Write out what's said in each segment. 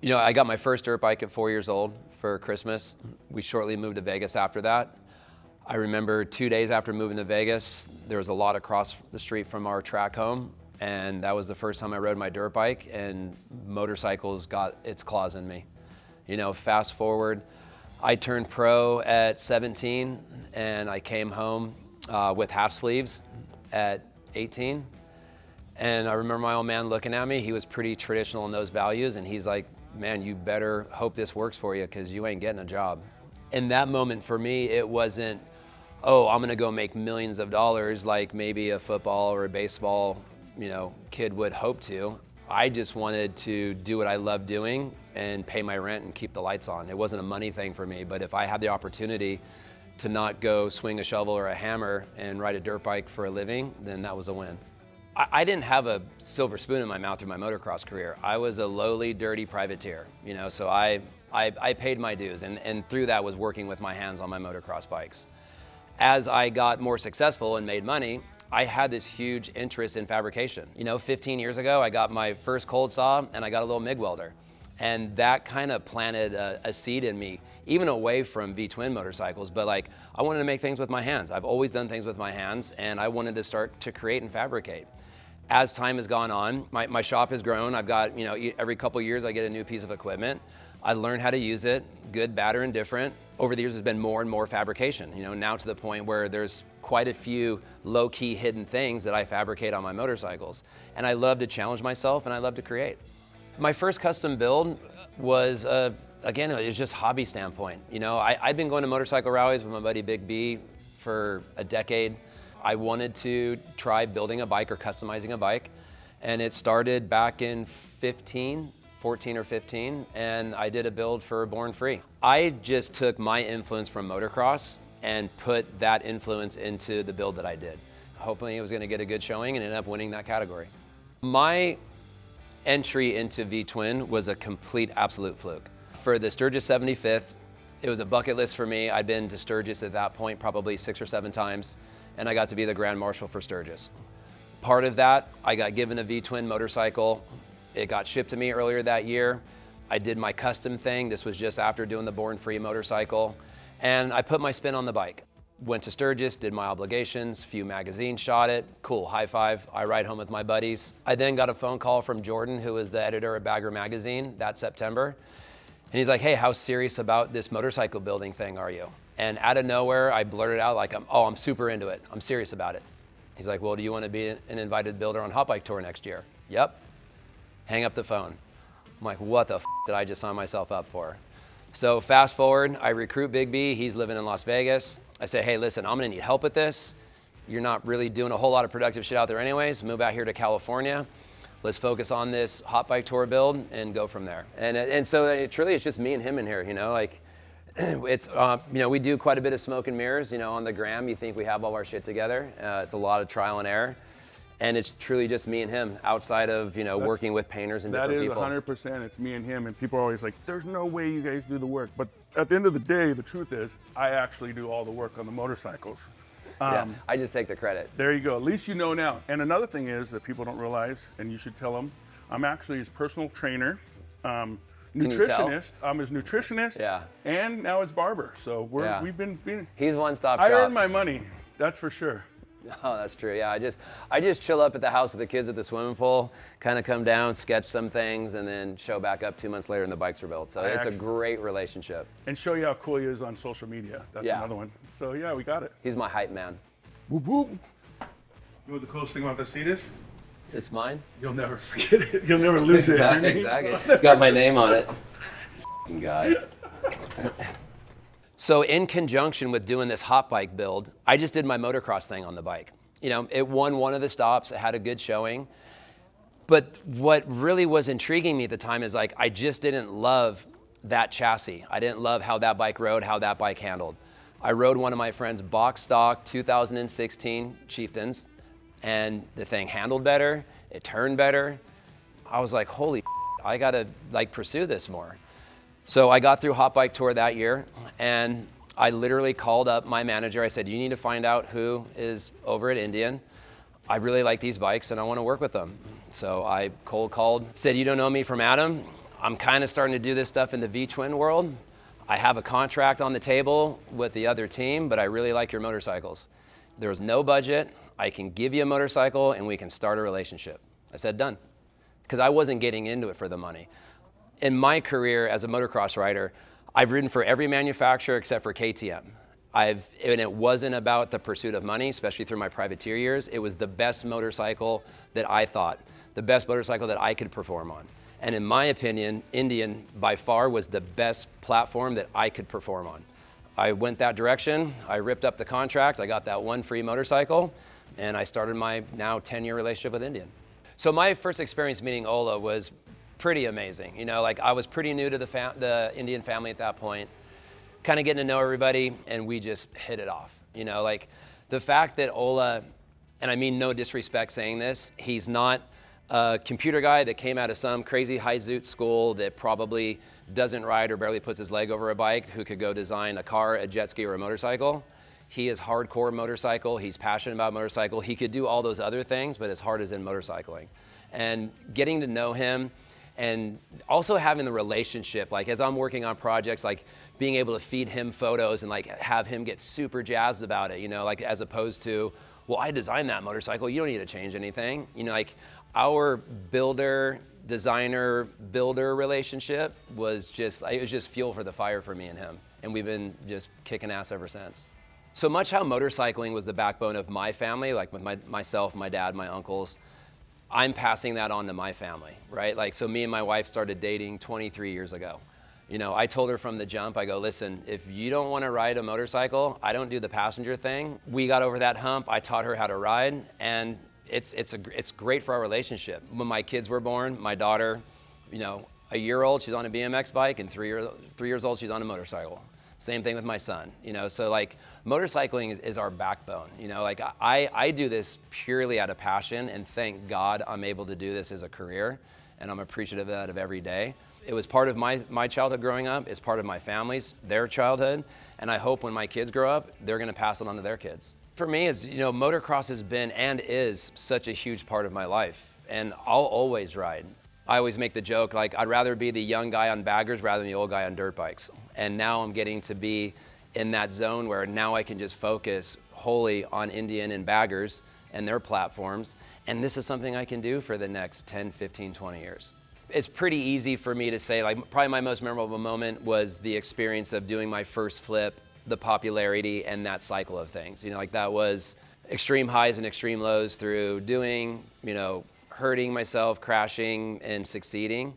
You know, I got my first dirt bike at 4 years old for Christmas. We shortly moved to Vegas after that. I remember 2 days after moving to Vegas, there was a lot across the street from our track home, and that was the first time I rode my dirt bike, and motorcycles got its claws in me. You know, fast forward, I turned pro at 17, and I came home with half sleeves at 18. And I remember my old man looking at me. He was pretty traditional in those values, and he's like, man, you better hope this works for you because you ain't getting a job. In that moment for me, it wasn't, oh, I'm gonna go make millions of dollars like maybe a football or a baseball, kid would hope to. I just wanted to do what I love doing and pay my rent and keep the lights on. It wasn't a money thing for me, but if I had the opportunity to not go swing a shovel or a hammer and ride a dirt bike for a living, then that was a win. I didn't have a silver spoon in my mouth through my motocross career. I was a lowly, dirty privateer, so I paid my dues, and through that was working with my hands on my motocross bikes. As I got more successful and made money, I had this huge interest in fabrication. 15 years ago, I got my first cold saw and I got a little MIG welder. And that kind of planted a seed in me, even away from V-twin motorcycles, but I wanted to make things with my hands. I've always done things with my hands, and I wanted to start to create and fabricate. As time has gone on, my shop has grown. I've got, every couple years I get a new piece of equipment. I learn how to use it, good, bad, or indifferent. Over the years, there's been more and more fabrication, now to the point where there's quite a few low-key hidden things that I fabricate on my motorcycles. And I love to challenge myself, and I love to create. My first custom build was, again, it was just hobby standpoint. I'd been going to motorcycle rallies with my buddy Big B for a decade. I wanted to try building a bike or customizing a bike, and it started back in 14 or 15, and I did a build for Born Free. I just took my influence from motocross and put that influence into the build that I did. Hopefully it was gonna get a good showing and ended up winning that category. My entry into V-twin was a complete absolute fluke. For the Sturgis 75th, it was a bucket list for me. I'd been to Sturgis at that point probably 6 or 7 times, and I got to be the Grand Marshal for Sturgis. Part of that, I got given a V-twin motorcycle. It got shipped to me earlier that year. I did my custom thing. This was just after doing the Born Free motorcycle, and I put my spin on the bike. Went to Sturgis, did my obligations, few magazines shot it. Cool, high five. I ride home with my buddies. I then got a phone call from Jordan, who was the editor of Bagger magazine that September. And he's like, hey, how serious about this motorcycle building thing are you? And out of nowhere, I blurted out like, I'm super into it. I'm serious about it. He's like, well, do you want to be an invited builder on Hot Bike Tour next year? Yep. Hang up the phone. I'm like, what the f did I just sign myself up for? So fast forward, I recruit Big B. He's living in Las Vegas. I say, hey, listen, I'm gonna need help with this. You're not really doing a whole lot of productive shit out there anyways. Move out here to California. Let's focus on this Hot Bike Tour build and go from there. And so it's just me and him in here, It's, we do quite a bit of smoke and mirrors, on the gram. You think we have all our shit together. It's a lot of trial and error. And it's truly just me and him outside of, working with painters and different people. That is 100%, it's me and him. And people are always like, there's no way you guys do the work. But at the end of the day, the truth is, I actually do all the work on the motorcycles. Yeah, I just take the credit. There you go, at least you know now. And another thing is that people don't realize, and you should tell them, I'm actually his personal trainer, nutritionist. I'm his nutritionist, yeah, and now his barber. So we've been he's one-stop shop. I earn my money, that's for sure. Oh, that's true. Yeah, I just chill up at the house with the kids at the swimming pool, kind of come down, sketch some things, and then show back up 2 months later and the bikes are built. So it's a great relationship. And show you how cool he is on social media. That's another one. So yeah, we got it. He's my hype man. Whoop whoop. You know what the coolest thing about this seat is? It's mine. You'll never forget it. You'll never lose it. Exactly. It's got my name on it. F***ing guy. So in conjunction with doing this hot bike build, I just did my motocross thing on the bike. It won one of the stops, it had a good showing. But what really was intriguing me at the time is I just didn't love that chassis. I didn't love how that bike rode, how that bike handled. I rode one of my friend's box stock 2016 Chieftains, and the thing handled better, it turned better. I was like, holy, I gotta pursue this more. So I got through Hot Bike Tour that year, and I literally called up my manager. I said, you need to find out who is over at Indian. I really like these bikes and I want to work with them. So I cold called, said, you don't know me from Adam? I'm kind of starting to do this stuff in the V-twin world. I have a contract on the table with the other team, but I really like your motorcycles. There was no budget. I can give you a motorcycle and we can start a relationship. I said, done. Because I wasn't getting into it for the money. In my career as a motocross rider, I've ridden for every manufacturer except for KTM. And it wasn't about the pursuit of money, especially through my privateer years. It was the best motorcycle that I thought, the best motorcycle that I could perform on. And in my opinion, Indian by far was the best platform that I could perform on. I went that direction, I ripped up the contract, I got that one free motorcycle, and I started my now 10-year relationship with Indian. So my first experience meeting Ola was pretty amazing. You know, like I was pretty new to the Indian family at that point, kind of getting to know everybody, and we just hit it off. You know, like the fact that Ola, and I mean no disrespect saying this, he's not a computer guy that came out of some crazy high zoot school that probably doesn't ride or barely puts his leg over a bike, who could go design a car, a jet ski, or a motorcycle. He is hardcore motorcycle. He's passionate about motorcycle. He could do all those other things, but his heart is in motorcycling. And getting to know him and also having the relationship, like as I'm working on projects, like being able to feed him photos and like have him get super jazzed about it, you know, like as opposed to, well, I designed that motorcycle, you don't need to change anything. You know, like our builder, designer, builder relationship was just, it was just fuel for the fire for me and him. And we've been just kicking ass ever since. So much how motorcycling was the backbone of my family, like with myself, my dad, my uncles, I'm passing that on to my family, right? Like, so me and my wife started dating 23 years ago. You know, I told her from the jump, I go, listen, if you don't want to ride a motorcycle, I don't do the passenger thing. We got over that hump. I taught her how to ride, and it's great for our relationship. When my kids were born, my daughter, you know, a year old, she's on a BMX bike, and 3 years old, she's on a motorcycle. Same thing with my son, you know, so like motorcycling is our backbone, you know, like I do this purely out of passion, and thank God I'm able to do this as a career, and I'm appreciative of that of every day. It was part of my childhood growing up, it's part of my family's, their childhood, and I hope when my kids grow up, they're gonna pass it on to their kids. For me, is, you know, motocross has been and is such a huge part of my life, and I'll always ride. I always make the joke, like, I'd rather be the young guy on baggers rather than the old guy on dirt bikes. And now I'm getting to be in that zone where now I can just focus wholly on Indian and baggers and their platforms. And this is something I can do for the next 10, 15, 20 years. It's pretty easy for me to say, like, probably my most memorable moment was the experience of doing my first flip, the popularity, and that cycle of things. You know, like that was extreme highs and extreme lows through doing, you know, hurting myself, crashing, and succeeding.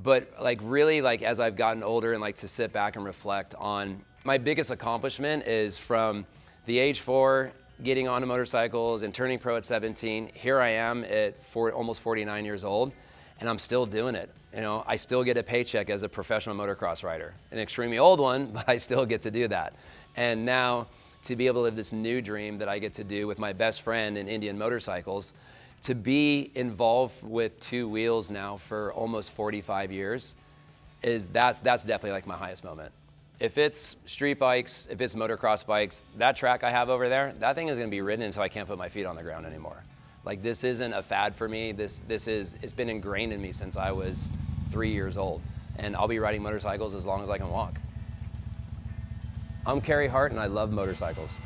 But like really, like as I've gotten older and like to sit back and reflect on my biggest accomplishment is from the age 4, getting onto motorcycles and turning pro at 17. Here I am at almost 49 years old, and I'm still doing it. You know, I still get a paycheck as a professional motocross rider, an extremely old one, but I still get to do that. And now to be able to live this new dream that I get to do with my best friend in Indian motorcycles, to be involved with 2 wheels now for almost 45 years, that's definitely like my highest moment. If it's street bikes, if it's motocross bikes, that track I have over there, that thing is gonna be ridden until I can't put my feet on the ground anymore. Like this isn't a fad for me. It's been ingrained in me since I was 3 years old. And I'll be riding motorcycles as long as I can walk. I'm Carey Hart, and I love motorcycles.